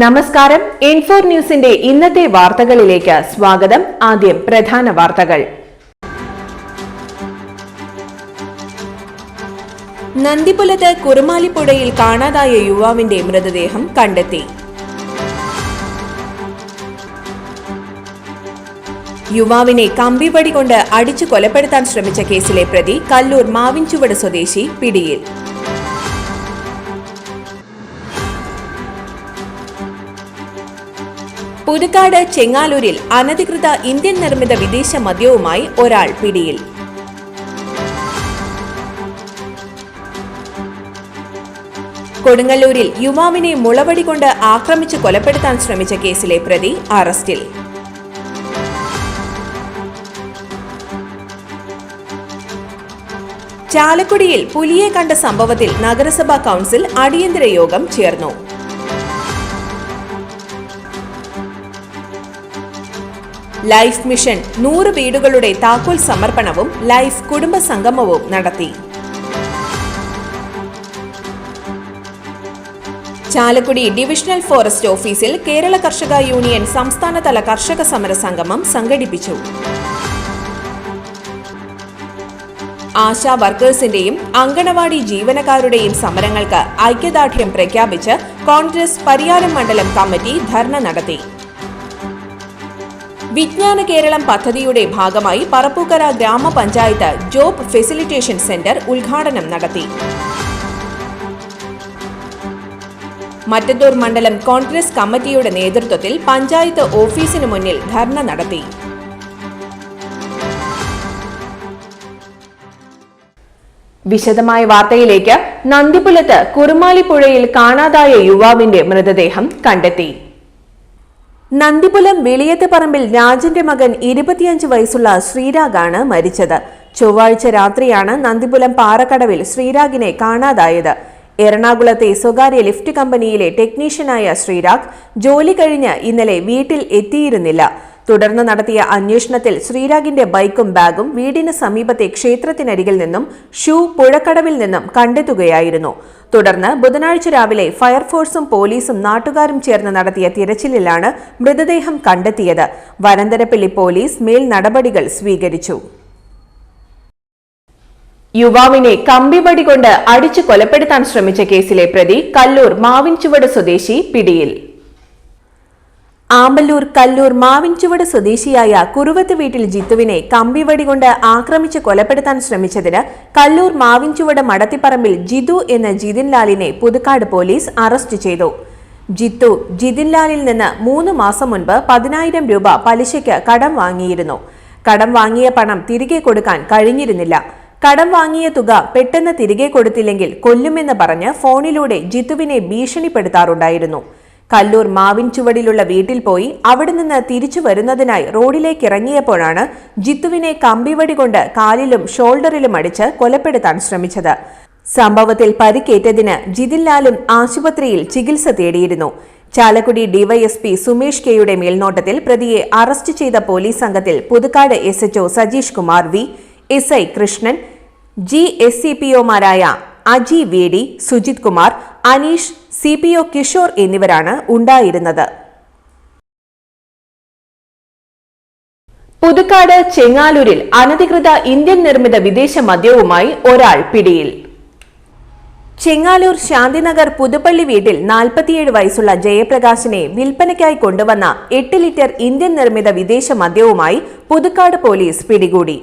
നമസ്കാരം. N4 ന്യൂസിന്റെ ഇന്നത്തെ വാർത്തകളിലേക്ക് സ്വാഗതം. ആദ്യം പ്രധാന വാർത്തകൾ. നന്ദിപുലത്ത് കുറുമാലിപ്പുഴയിൽ കാണാതായ യുവാവിന്റെ മൃതദേഹം കണ്ടെത്തി. യുവാവിനെ കമ്പിവടി കൊണ്ട് അടിച്ചു കൊലപ്പെടുത്താൻ ശ്രമിച്ച കേസിലെ പ്രതി കല്ലൂർ മാവിൻചുവട് സ്വദേശി പിടിയിൽ. പുതുക്കാട് ചെങ്ങാലൂരിൽ അനധികൃത ഇന്ത്യൻ നിർമ്മിത വിദേശ മദ്യവുമായി ഒരാൾ പിടിയിൽ. കൊടുങ്ങല്ലൂരിൽ യുവാവിനെ മുളവടി കൊണ്ട് ആക്രമിച്ചു കൊലപ്പെടുത്താൻ ശ്രമിച്ച കേസിലെ പ്രതി അറസ്റ്റിൽ. ചാലക്കുടിയിൽ പുലിയെ കണ്ട സംഭവത്തിൽ നഗരസഭാ കൌൺസിൽ അടിയന്തര യോഗം ചേർന്നു. ലൈഫ് മിഷൻ 100 വീടുകളുടെ താക്കോൽ സമർപ്പണവും ലൈഫ് കുടുംബ സംഗമവും നടത്തി. ചാലക്കുടി ഡിവിഷണൽ ഫോറസ്റ്റ് ഓഫീസിൽ കേരള കർഷക യൂണിയൻ സംസ്ഥാനതല കർഷക സമര സംഗമം സംഘടിപ്പിച്ചു. ആശാ വർക്കേഴ്സിന്റെയും അങ്കണവാടി ജീവനക്കാരുടെയും സമരങ്ങൾക്ക് ഐക്യദാർഢ്യം പ്രഖ്യാപിച്ച് കോൺഗ്രസ് പരിയാരം മണ്ഡലം കമ്മിറ്റി ധർണ നടത്തി. വിജ്ഞാന കേരളം പദ്ധതിയുടെ ഭാഗമായി പറപ്പൂക്കര ഗ്രാമപഞ്ചായത്ത് ജോബ് ഫെസിലിറ്റേഷൻ സെന്റർ ഉദ്ഘാടനം നടത്തി. മറ്റത്തൂർ മണ്ഡലം കോൺഗ്രസ് കമ്മിറ്റിയുടെ നേതൃത്വത്തിൽ പഞ്ചായത്ത് ഓഫീസിന് മുന്നിൽ ധർണ നടത്തി. വിശദമായ വാർത്തയിലേക്ക്. നന്ദിപുലത്ത് കുറുമാലിപ്പുഴയിൽ കാണാതായ യുവാവിന്റെ മൃതദേഹം കണ്ടെത്തി. നന്ദിപുലം വെളിയത്ത് പറമ്പിൽ രാജന്റെ മകൻ 25 വയസ്സുള്ള ശ്രീരാഗാണ് മരിച്ചത്. ചൊവ്വാഴ്ച രാത്രിയാണ് നന്ദിപുലം പാറക്കടവിൽ ശ്രീരാഗിനെ കാണാതായത്. എറണാകുളത്തെ സ്വകാര്യ ലിഫ്റ്റ് കമ്പനിയിലെ ടെക്നീഷ്യനായ ശ്രീരാഗ് ജോലി കഴിഞ്ഞ് ഇന്നലെ വീട്ടിൽ എത്തിയിരുന്നില്ല. തുടർന്ന് നടത്തിയ അന്വേഷണത്തിൽ ശ്രീരാഗിന്റെ ബൈക്കും ബാഗും വീടിന് സമീപത്തെ ക്ഷേത്രത്തിനരികിൽ നിന്നും ഷൂ പുഴക്കടവിൽ നിന്നും കണ്ടെത്തുകയായിരുന്നു. തുടർന്ന് ബുധനാഴ്ച രാവിലെ ഫയർഫോഴ്സും പോലീസും നാട്ടുകാരും ചേർന്ന് നടത്തിയ തിരച്ചിലിലാണ് മൃതദേഹം കണ്ടെത്തിയത്. വരന്തരപ്പള്ളി പോലീസ് മേൽ നടപടികൾ സ്വീകരിച്ചു. യുവാവിനെ കമ്പിവടി കൊണ്ട് അടിച്ചു കൊലപ്പെടുത്താൻ ശ്രമിച്ച കേസിലെ പ്രതി കല്ലൂർ മാവിൻചുവട് സ്വദേശി പിടിയിൽ. ആമ്പല്ലൂർ കല്ലൂർ മാവിൻചുവട് സ്വദേശിയായ കുറുവത്ത് വീട്ടിൽ ജിത്തുവിനെ കമ്പിവടി കൊണ്ട് ആക്രമിച്ച് കൊലപ്പെടുത്താൻ ശ്രമിച്ചതിന് കല്ലൂർ മാവിൻചുവട് മടത്തിപ്പറമ്പിൽ ജിതു എന്ന ജിതിൻലാലിനെ പുതുക്കാട് പോലീസ് അറസ്റ്റ് ചെയ്തു. ജിത്തു ജിതിൻലാലിൽ നിന്ന് 3 മാസം മുൻപ് 10,000 രൂപ പലിശയ്ക്ക് കടം വാങ്ങിയിരുന്നു. കടം വാങ്ങിയ പണം തിരികെ കൊടുക്കാൻ കഴിഞ്ഞിരുന്നില്ല. കടം വാങ്ങിയ തുക പെട്ടെന്ന് തിരികെ കൊടുത്തില്ലെങ്കിൽ കൊല്ലുമെന്ന് പറഞ്ഞ് ഫോണിലൂടെ ജിത്തുവിനെ ഭീഷണിപ്പെടുത്താറുണ്ടായിരുന്നു. കല്ലൂർ മാവിൻചുവടിലുള്ള വീട്ടിൽ പോയി അവിടെ നിന്ന് തിരിച്ചു വരുന്നതിനായി റോഡിലേക്ക് ഇറങ്ങിയപ്പോഴാണ് ജിത്തുവിനെ കമ്പിവടി കൊണ്ട് കാലിലും ഷോൾഡറിലും അടിച്ച് കൊലപ്പെടുത്താൻ ശ്രമിച്ചത്. സംഭവത്തിൽ പരിക്കേറ്റതിന് ജിതിൻലാലും ആശുപത്രിയിൽ ചികിത്സ തേടിയിരുന്നു. ചാലക്കുടി ഡിവൈഎസ്പി സുമേഷ് കെയുടെ മേൽനോട്ടത്തിൽ പ്രതിയെ അറസ്റ്റ് ചെയ്ത പോലീസ് സംഘത്തിൽ Puthukkad SHO Sajeesh Kumar V, SI Krishnan, GSCPOമാരായ Aji വേഡി, Sujith Kumar, Aneesh, CPO Kishore എന്നിവരാണ് ഉണ്ടായിരുന്നത്. പുതുക്കാട് ചെങ്ങാലൂരിൽ അനധികൃത ഇന്ത്യൻ നിർമ്മിത വിദേശ മദ്യവുമായി ഒരാൾ പിടിയിൽ. ചെങ്ങാലൂർ ശാന്തിനഗർ പുതുപ്പള്ളി വീട്ടിൽ 47 വയസ്സുള്ള ജയപ്രകാശിനെ വിൽപ്പനയ്ക്കായി കൊണ്ടുവന്ന 8 ലിറ്റർ ഇന്ത്യൻ നിർമ്മിത വിദേശ മദ്യവുമായി പുതുക്കാട് പോലീസ് പിടികൂടി.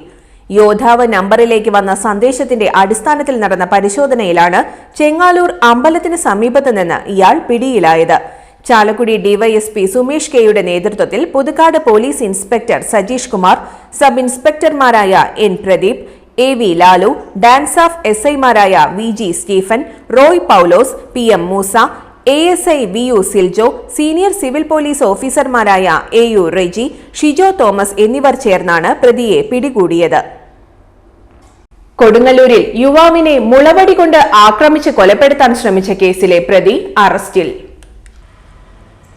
യോദ്ധാവ് നമ്പറിലേക്ക് വന്ന സന്ദേശത്തിന്റെ അടിസ്ഥാനത്തിൽ നടന്ന പരിശോധനയിലാണ് ചെങ്ങാലൂർ അമ്പലത്തിന് സമീപത്ത് നിന്ന് ഇയാൾ പിടിയിലായത്. ചാലക്കുടി ഡിവൈഎസ്പി സുമേഷ് കെയുടെ നേതൃത്വത്തിൽ Puthukkad police inspector Sajeesh Kumar, sub ഇൻസ്പെക്ടർമാരായ N പ്രദീപ്, AV ലാലു, ഡാൻസ് ഓഫ് SIമാരായ VG Stephen, Roy Paulose, PM Moosa, ASI VU Siljo, senior civil police ഓഫീസർമാരായ AU റെജി, ഷിജോ തോമസ് എന്നിവർ ചേർന്നാണ് പ്രതിയെ പിടികൂടിയത്. കൊടുങ്ങല്ലൂരിൽ യുവാവിനെ മുളവടി കൊണ്ട് ആക്രമിച്ച് കൊലപ്പെടുത്താൻ ശ്രമിച്ച കേസിലെ പ്രതി അറസ്റ്റിൽ.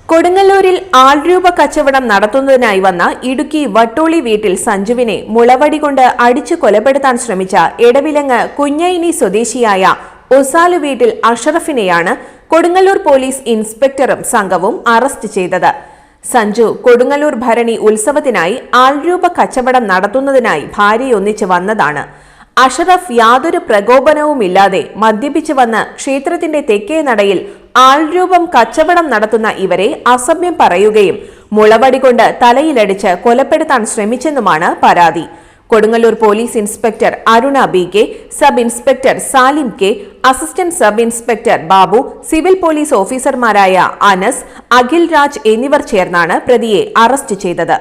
കൊടുങ്ങല്ലൂരിൽ ആൾരൂപ കച്ചവടം നടത്തുന്നതിനായി വന്ന ഇടുക്കി വട്ടോളി വീട്ടിൽ സഞ്ജുവിനെ മുളവടി കൊണ്ട് അടിച്ചു കൊലപ്പെടുത്താൻ ശ്രമിച്ച എടവിലങ്ങ് കുഞ്ഞൈനി സ്വദേശിയായ ഒസാലു വീട്ടിൽ അഷറഫിനെയാണ് കൊടുങ്ങല്ലൂർ പോലീസ് ഇൻസ്പെക്ടറും സംഘവും അറസ്റ്റ് ചെയ്തത്. സഞ്ജു കൊടുങ്ങല്ലൂർ ഭരണി ഉത്സവത്തിനായി ആൾരൂപ കച്ചവടം നടത്തുന്നതിനായി ഭാര്യയൊന്നിച്ച് വന്നതാണ്. അഷറഫ് യാതൊരു പ്രകോപനവുമില്ലാതെ മദ്യപിച്ചു വന്ന് ക്ഷേത്രത്തിന്റെ തെക്കേ നടയിൽ ആൾരൂപം കച്ചവടം നടത്തുന്ന ഇവരെ അസഭ്യം പറയുകയും മുളവടി കൊണ്ട് തലയിലടിച്ച് കൊലപ്പെടുത്താൻ ശ്രമിച്ചെന്നുമാണ് പരാതി. Kodungallur police inspector Aruna B K, sub inspector Salim K, assistant sub inspector Babu, civil police ഓഫീസർമാരായ അനസ്, അഖിൽ രാജ് എന്നിവർ ചേർന്നാണ് പ്രതിയെ അറസ്റ്റ് ചെയ്തത്.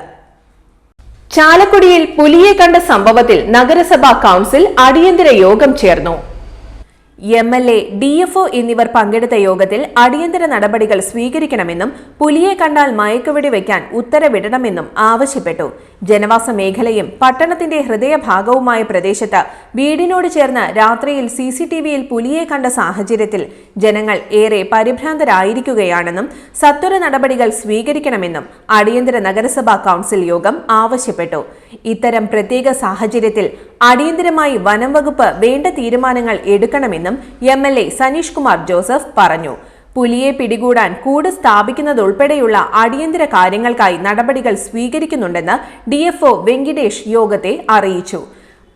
ചാലക്കുടിയിൽ പുലിയെ കണ്ട സംഭവത്തിൽ നഗരസഭാ കൌൺസിൽ അടിയന്തര യോഗം ചേർന്നു. MLA, DFO എന്നിവർ പങ്കെടുത്ത യോഗത്തിൽ അടിയന്തര നടപടികൾ സ്വീകരിക്കണമെന്നും പുലിയെ കണ്ടാൽ മയക്കുവെടി വയ്ക്കാൻ ഉത്തരവിടണമെന്നും ആവശ്യപ്പെട്ടു. ജനവാസ മേഖലയും പട്ടണത്തിന്റെ ഹൃദയഭാഗവുമായ പ്രദേശത്ത് വീടിനോട് ചേർന്ന് രാത്രിയിൽ CCTVയിൽ പുലിയെ കണ്ട സാഹചര്യത്തിൽ ജനങ്ങൾ ഏറെ പരിഭ്രാന്തരായിരിക്കുകയാണെന്നും സത്വര നടപടികൾ സ്വീകരിക്കണമെന്നും അടിയന്തര നഗരസഭാ കൌൺസിൽ യോഗം ആവശ്യപ്പെട്ടു. ഇത്തരം പ്രത്യേക സാഹചര്യത്തിൽ അടിയന്തരമായി വനം വകുപ്പ് വേണ്ട തീരുമാനങ്ങൾ എടുക്കണമെന്നും MLA സനീഷ് കുമാർ ജോസഫ് പറഞ്ഞു. പുലിയെ പിടികൂടാൻ കൂട് സ്ഥാപിക്കുന്നതുൾപ്പെടെയുള്ള അടിയന്തര കാര്യങ്ങൾക്കായി നടപടികൾ സ്വീകരിക്കുന്നുണ്ടെന്ന് DFO വെങ്കിടേഷ് യോഗത്തെ അറിയിച്ചു.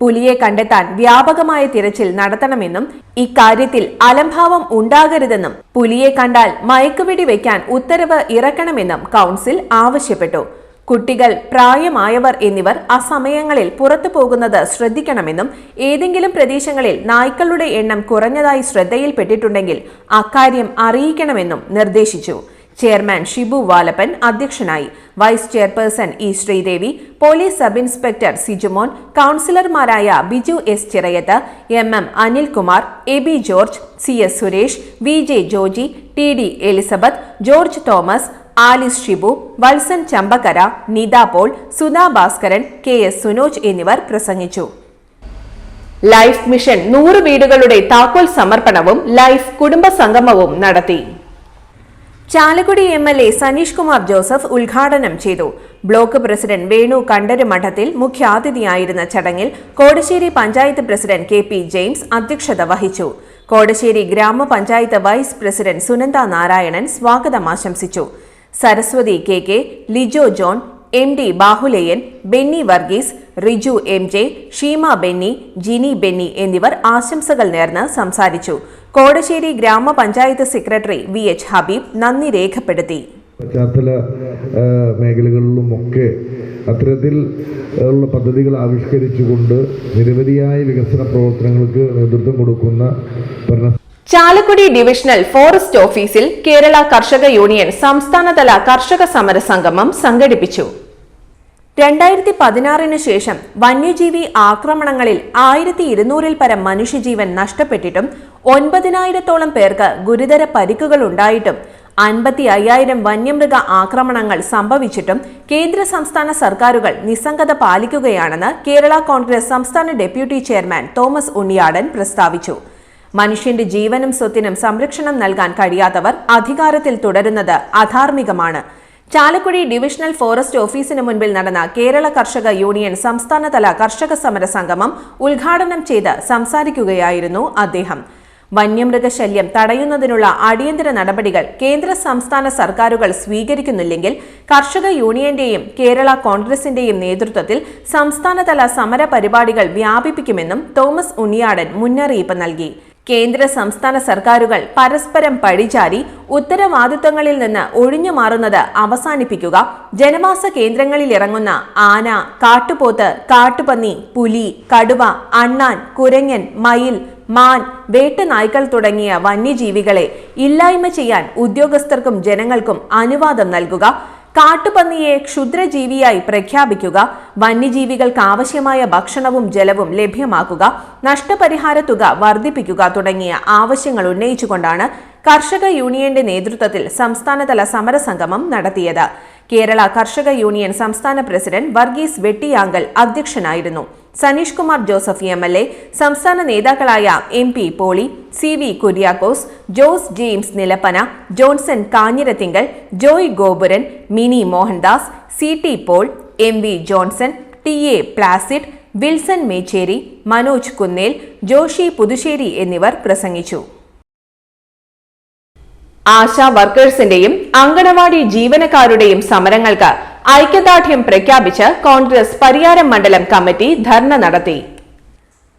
പുലിയെ കണ്ടെത്താൻ വ്യാപകമായ തിരച്ചിൽ നടത്തണമെന്നും ഇക്കാര്യത്തിൽ അലംഭാവം ഉണ്ടാകരുതെന്നും പുലിയെ കണ്ടാൽ മയക്കുവെടി വയ്ക്കാൻ ഉത്തരവ് ഇറക്കണമെന്നും കൌൺസിൽ ആവശ്യപ്പെട്ടു. കുട്ടികൾ, പ്രായമായവർ എന്നിവർ അസമയങ്ങളിൽ പുറത്തു പോകുന്നത് ശ്രദ്ധിക്കണമെന്നും ഏതെങ്കിലും പ്രദേശങ്ങളിൽ നായ്ക്കളുടെ എണ്ണം കുറഞ്ഞതായി ശ്രദ്ധയിൽപ്പെട്ടിട്ടുണ്ടെങ്കിൽ അക്കാര്യം അറിയിക്കണമെന്നും നിർദ്ദേശിച്ചു. ചെയർമാൻ ഷിബു വാലപ്പൻ അധ്യക്ഷനായി. Vice chairperson E Sreedevi, police sub inspector Sijumon, കൌൺസിലർമാരായ Biju S Chirayath, MM Anilkumar, AB George, CS Suresh, VJ Joji, TD Elizabeth, George Thomas, Alice Shibu, Valsan Chambakkara, Nitha Paul, Sudha Bhaskaran, KS Sunoj എന്നിവർ പ്രസംഗിച്ചു. ലൈഫ് മിഷൻ 100 വീടുകളുടെ താക്കോൽ സമർപ്പണവും ലൈഫ് കുടുംബ സംഗമവും നടത്തി. ചാലക്കുടി MLA സനീഷ് കുമാർ ജോസഫ് ഉദ്ഘാടനം ചെയ്തു. ബ്ലോക്ക് പ്രസിഡന്റ് വേണു കണ്ടരുമഠത്തിൽ മുഖ്യാതിഥിയായിരുന്ന ചടങ്ങിൽ Kodassery panchayat president KP James അധ്യക്ഷത വഹിച്ചു. കോടശ്ശേരി ഗ്രാമപഞ്ചായത്ത് വൈസ് പ്രസിഡന്റ് സുനന്ദ നാരായണൻ സ്വാഗതം ആശംസിച്ചു. Saraswathi KK, Lijo John, MD Bahuleyan, Benny Varghese, Riju MJ, Sheema Benny, Jini Benny എന്നിവർ ആശംസകൾ നേർന്ന് സംസാരിച്ചു. കോടശ്ശേരി ഗ്രാമപഞ്ചായത്ത് സെക്രട്ടറി VH ഹബീബ് നന്ദി രേഖപ്പെടുത്തി. പശ്ചാത്തല മേഖലകളിലുമൊക്കെ അത്തരത്തിൽ ഉള്ള പദ്ധതികൾ ആവിഷ്കരിച്ചുകൊണ്ട് നിരവധിയായ വികസന പ്രവർത്തനങ്ങൾക്ക് നേതൃത്വം കൊടുക്കുന്ന ചാലക്കുടി ഡിവിഷണൽ ഫോറസ്റ്റ് ഓഫീസിൽ കേരള കർഷക യൂണിയൻ സംസ്ഥാനതല കർഷക സമര സംഗമം സംഘടിപ്പിച്ചു. 2016 ശേഷം വന്യജീവി ആക്രമണങ്ങളിൽ 1200-ൽ പരം മനുഷ്യജീവൻ നഷ്ടപ്പെട്ടിട്ടും 9000-ഓളം പേർക്ക് ഗുരുതര പരിക്കുകൾ ഉണ്ടായിട്ടും 55,000 വന്യമൃഗ ആക്രമണങ്ങൾ സംഭവിച്ചിട്ടും കേന്ദ്ര സംസ്ഥാന സർക്കാരുകൾ നിസ്സംഗത പാലിക്കുകയാണെന്ന് കേരള കോൺഗ്രസ് സംസ്ഥാന ഡെപ്യൂട്ടി ചെയർമാൻ തോമസ് ഉണ്ണിയാടൻ പ്രസ്താവിച്ചു. മനുഷ്യന്റെ ജീവനും സ്വത്തിനും സംരക്ഷണം നൽകാൻ കഴിയാത്തവർ അധികാരത്തിൽ തുടരുന്നത് അധാർമികമാണ്. ചാലക്കുടി ഡിവിഷണൽ ഫോറസ്റ്റ് ഓഫീസിന് മുൻപിൽ നടന്ന കേരള കർഷക യൂണിയൻ സംസ്ഥാനതല കർഷക സമര സംഗമം ഉദ്ഘാടനം ചെയ്ത് സംസാരിക്കുകയായിരുന്നു അദ്ദേഹം. വന്യമൃഗശല്യം തടയുന്നതിനുള്ള അടിയന്തര നടപടികൾ കേന്ദ്ര സംസ്ഥാന സർക്കാരുകൾ സ്വീകരിക്കുന്നില്ലെങ്കിൽ കർഷക യൂണിയന്റെയും കേരള കോൺഗ്രസിന്റെയും നേതൃത്വത്തിൽ സംസ്ഥാനതല സമര പരിപാടികൾ വ്യാപിപ്പിക്കുമെന്നും തോമസ് ഉണ്ണിയാടൻ മുന്നറിയിപ്പ് നൽകി. കേന്ദ്ര സംസ്ഥാന സർക്കാരുകൾ പരസ്പരം പഴിചാരി ഉത്തരവാദിത്തങ്ങളിൽ നിന്ന് ഒഴിഞ്ഞു മാറുന്നത് അവസാനിപ്പിക്കുക. ജനവാസ കേന്ദ്രങ്ങളിൽ ഇറങ്ങുന്ന ആന, കാട്ടുപോത്ത്, കാട്ടുപന്നി, പുലി, കടുവ, അണ്ണാൻ, കുരങ്ങൻ, മയിൽ, മാൻ, വേട്ടനായ്ക്കൾ തുടങ്ങിയ വന്യജീവികളെ ഇല്ലായ്മ ചെയ്യാൻ ഉദ്യോഗസ്ഥർക്കും ജനങ്ങൾക്കും അനുവാദം നൽകുക. കാട്ടുപന്നിയെ ക്ഷുദ്രജീവിയായി പ്രഖ്യാപിക്കുക. വന്യജീവികൾക്ക് ആവശ്യമായ ഭക്ഷണവും ജലവും ലഭ്യമാക്കുക. നഷ്ടപരിഹാര തുക വർദ്ധിപ്പിക്കുക തുടങ്ങിയ ആവശ്യങ്ങൾ ഉന്നയിച്ചുകൊണ്ടാണ് കർഷക യൂണിയന്റെ നേതൃത്വത്തിൽ സംസ്ഥാനതല സമരസംഗമം നടത്തിയത്. കേരള കർഷക യൂണിയൻ സംസ്ഥാന പ്രസിഡന്റ് വർഗീസ് വെട്ടിയാങ്കൽ അധ്യക്ഷനായിരുന്നു. സനീഷ് കുമാർ ജോസഫ് MLA, സംസ്ഥാന നേതാക്കളായ MP Poly, CV Kuriakose, Jose James Nilappana, Johnson Kanjirathinkal, Joy Gopuran, Mini Mohandas, CT Paul, MV Johnson, TA Placid, Wilson Mechery, Manoj Kunnel, Joshy Puthussery എന്നിവർ പ്രസംഗിച്ചു. ആശാ വർക്കേഴ്സിന്റെയും അങ്കണവാടി ജീവനക്കാരുടെയും സമരങ്ങൾക്ക് ഐക്യദാർഢ്യം പ്രഖ്യാപിച്ച് കോൺഗ്രസ് പരിയാരം മണ്ഡലം കമ്മിറ്റി ധർണ നടത്തി.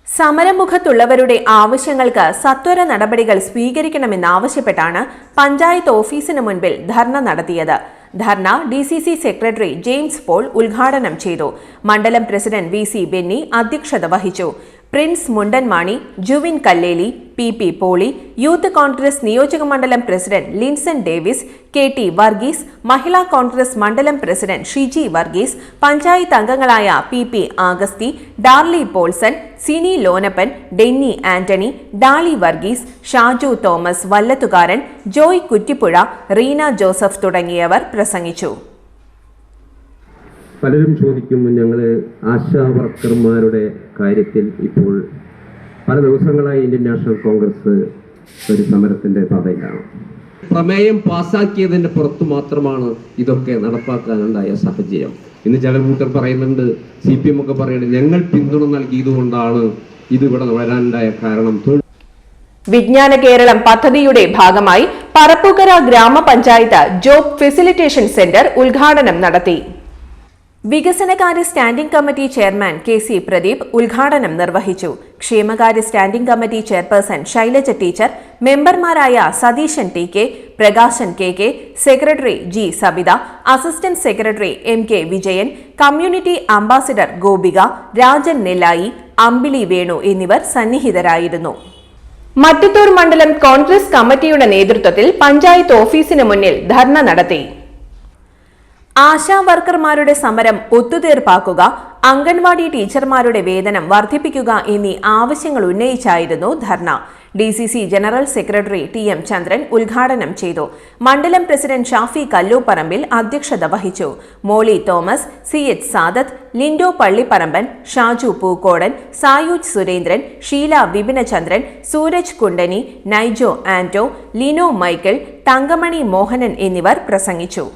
സമരമുഖത്തുള്ളവരുടെ ആവശ്യങ്ങൾക്ക് സത്വര നടപടികൾ സ്വീകരിക്കണമെന്നാവശ്യപ്പെട്ടാണ് പഞ്ചായത്ത് ഓഫീസിന് മുൻപിൽ ധർണ നടത്തിയത്. Dharna DCC secretary James Paul ഉദ്ഘാടനം ചെയ്തു. മണ്ഡലം പ്രസിഡന്റ് VC ബെന്നി അധ്യക്ഷത വഹിച്ചു. Prince Mundanmani, Juvin Kalleli, PP Poly, youth Congress നിയോജക മണ്ഡലം president Linson Davis, KT Varghese, Mahila Congress മണ്ഡലം പ്രസിഡന്റ് ഷിജി വർഗീസ്, പഞ്ചായത്ത് അംഗങ്ങളായ PP Augusthy, Darly Paulson, Sini Lonappan, Denny Antony, Dolly Varghese, Shaju Thomas Vallathukaran, Joy Kuttippuzha, Reena Joseph തുടങ്ങിയവർ പ്രസംഗിച്ചു. പലരും ചോദിക്കും, ഞങ്ങൾ ആശാ വർക്കർമാരുടെ കാര്യത്തിൽ ഇപ്പോൾ പല ദിവസങ്ങളായി ഇന്ത്യൻ നാഷണൽ കോൺഗ്രസ് ഒരു സമരത്തിന്റെ പാതയിലാണ്. പ്രമേയം പാസാക്കിയതിന്റെ പുറത്തു മാത്രമാണ് ഇതൊക്കെ നടപ്പാക്കാനുണ്ടായ സാഹചര്യം. ഇന്ന് ചില കൂട്ടർ പറയുന്നുണ്ട്, CPM ഒക്കെ പറയുന്നത് ഞങ്ങൾ പിന്തുണ നൽകിയതുകൊണ്ടാണ് ഇതിവിടെ വരാനുണ്ടായ കാരണം. വിജ്ഞാന കേരളം പദ്ധതിയുടെ ഭാഗമായി പറപ്പൂക്കര ഗ്രാമപഞ്ചായത്ത് ജോബ് ഫെസിലിറ്റേഷൻ സെന്റർ ഉദ്ഘാടനം നടത്തി. വികസനകാര്യ standing committee chairman KC Pradeep ഉദ്ഘാടനം നിർവഹിച്ചു. ക്ഷേമകാര്യ standing committee chairperson Shailaja teacher, മെമ്പർമാരായ Satheesan TK, Prakashan KK, secretary G Sabitha, assistant secretary MK Vijayan, community ambassador Gopika, Rajan Nellayi, Ambili Venu എന്നിവർ സന്നിഹിതരായിരുന്നു. മറ്റത്തൂർ മണ്ഡലം കോൺഗ്രസ് കമ്മിറ്റിയുടെ നേതൃത്വത്തിൽ പഞ്ചായത്ത് ഓഫീസിന് മുന്നിൽ ധർണ നടത്തി. ആശാ വർക്കർമാരുടെ സമരം ഒത്തുതീർപ്പാക്കുക, അംഗൻവാടി ടീച്ചർമാരുടെ വേതനം വർദ്ധിപ്പിക്കുക എന്നീ ആവശ്യങ്ങൾ ഉന്നയിച്ചായിരുന്നു dharna. DCC general secretary TM Chandran ഉദ്ഘാടനം ചെയ്തു. മണ്ഡലം പ്രസിഡന്റ് ഷാഫി കല്ലൂപ്പറമ്പിൽ അധ്യക്ഷത വഹിച്ചു. Molly Thomas, CH Sadath, Lindo Pallipparamban, Shaju Pookkodan, Sayooj Surendran, Sheela Vipinachandran, Sooraj Kundani, Naijo Anto, Lino Michael, Thankamani Mohanan എന്നിവർ പ്രസംഗിച്ചു.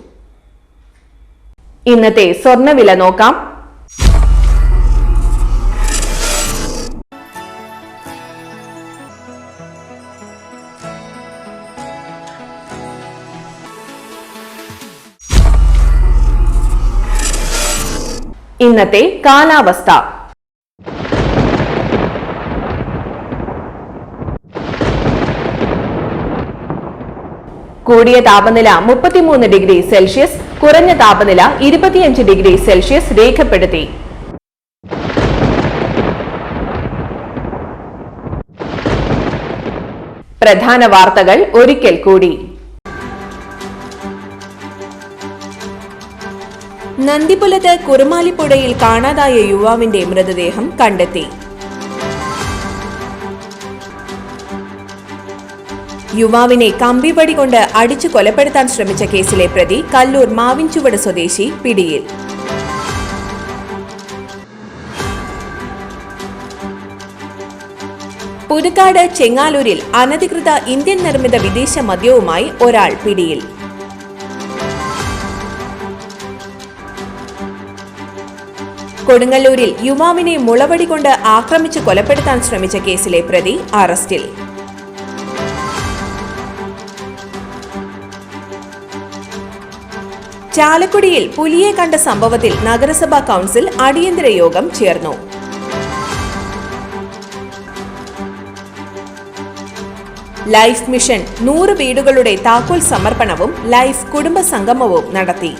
ഇന്നത്തെ സ്വർണ്ണവില നോക്കാം. ഇന്നത്തെ കാലാവസ്ഥ. കൂടിയ താപനില 33 ഡിഗ്രി സെൽഷ്യസ്, കുറഞ്ഞ താപനില 25 ഡിഗ്രി സെൽഷ്യസ് രേഖപ്പെടുത്തി. പ്രധാന വാർത്തകൾ ഒരിക്കൽ കൂടി. നന്ദിപുലത്ത് കുറുമാലിപ്പുഴയിൽ കാണാതായ യുവാവിന്റെ മൃതദേഹം കണ്ടെത്തി. യുവാവിനെ കമ്പിവടി കൊണ്ട് അടിച്ചു കൊലപ്പെടുത്താൻ ശ്രമിച്ച കേസിലെ പ്രതി കല്ലൂർ മാവിൻചുവട് സ്വദേശി പിടിയിൽ. പുതുക്കാട് ചെങ്ങാലൂരിൽ അനധികൃത ഇന്ത്യൻ നിർമ്മിത വിദേശ മദ്യവുമായി ഒരാൾ പിടിയിൽ. കൊടുങ്ങല്ലൂരിൽ യുവാവിനെ മുളവടി കൊണ്ട് ആക്രമിച്ചു കൊലപ്പെടുത്താൻ ശ്രമിച്ച കേസിലെ പ്രതി അറസ്റ്റിൽ. ചാലക്കുടിയിൽ പുലിയെ കണ്ട സംഭവത്തിൽ നഗരസഭാ കൌൺസിൽ അടിയന്തര യോഗം ചേർന്നു. ലൈഫ് മിഷൻ 100 വീടുകളുടെ താക്കോൽ സമർപ്പണവും ലൈഫ് കുടുംബ സംഗമവും നടത്തി.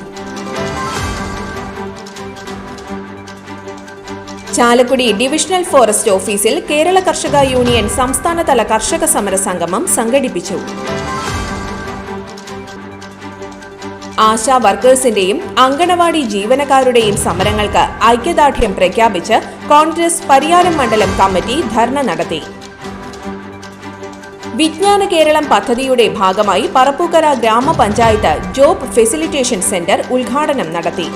ചാലക്കുടി ഡിവിഷണൽ ഫോറസ്റ്റ് ഓഫീസിൽ കേരള കർഷക യൂണിയൻ സംസ്ഥാനതല കർഷക സമര സംഗമം സംഘടിപ്പിച്ചു. ആശാ വർക്കേഴ്സിന്റെയും അങ്കണവാടി ജീവനക്കാരുടെയും സമരങ്ങൾക്ക് ഐക്യദാർഢ്യം പ്രഖ്യാപിച്ച് കോൺഗ്രസ് പരിയാരം മണ്ഡലം കമ്മിറ്റി ധർണ നടത്തി. വിജ്ഞാന കേരളം പദ്ധതിയുടെ ഭാഗമായി പറപ്പൂക്കര ഗ്രാമപഞ്ചായത്ത് ജോബ് ഫെസിലിറ്റേഷൻ സെന്റർ ഉദ്ഘാടനം നടത്തി.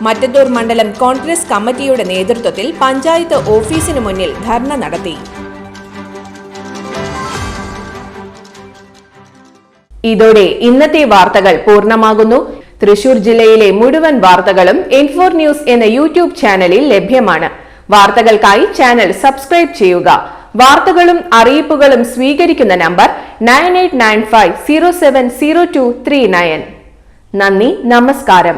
മറ്റത്തൂർ മണ്ഡലം കോൺഗ്രസ് കമ്മിറ്റിയുടെ നേതൃത്വത്തിൽ പഞ്ചായത്ത് ഓഫീസിന് മുന്നിൽ ധർണ നടത്തി. ഇതോടെ ഇന്നത്തെ വാർത്തകൾ പൂർണ്ണമാകുന്നു. തൃശൂർ ജില്ലയിലെ മുഴുവൻ വാർത്തകളും N4 ന്യൂസ് എന്ന യൂട്യൂബ് ചാനലിൽ ലഭ്യമാണ്. വാർത്തകൾക്കായി ചാനൽ സബ്സ്ക്രൈബ് ചെയ്യുക. വാർത്തകളും അറിയിപ്പുകളും സ്വീകരിക്കുന്ന നമ്പർ 9895070239. നന്ദി, നമസ്കാരം.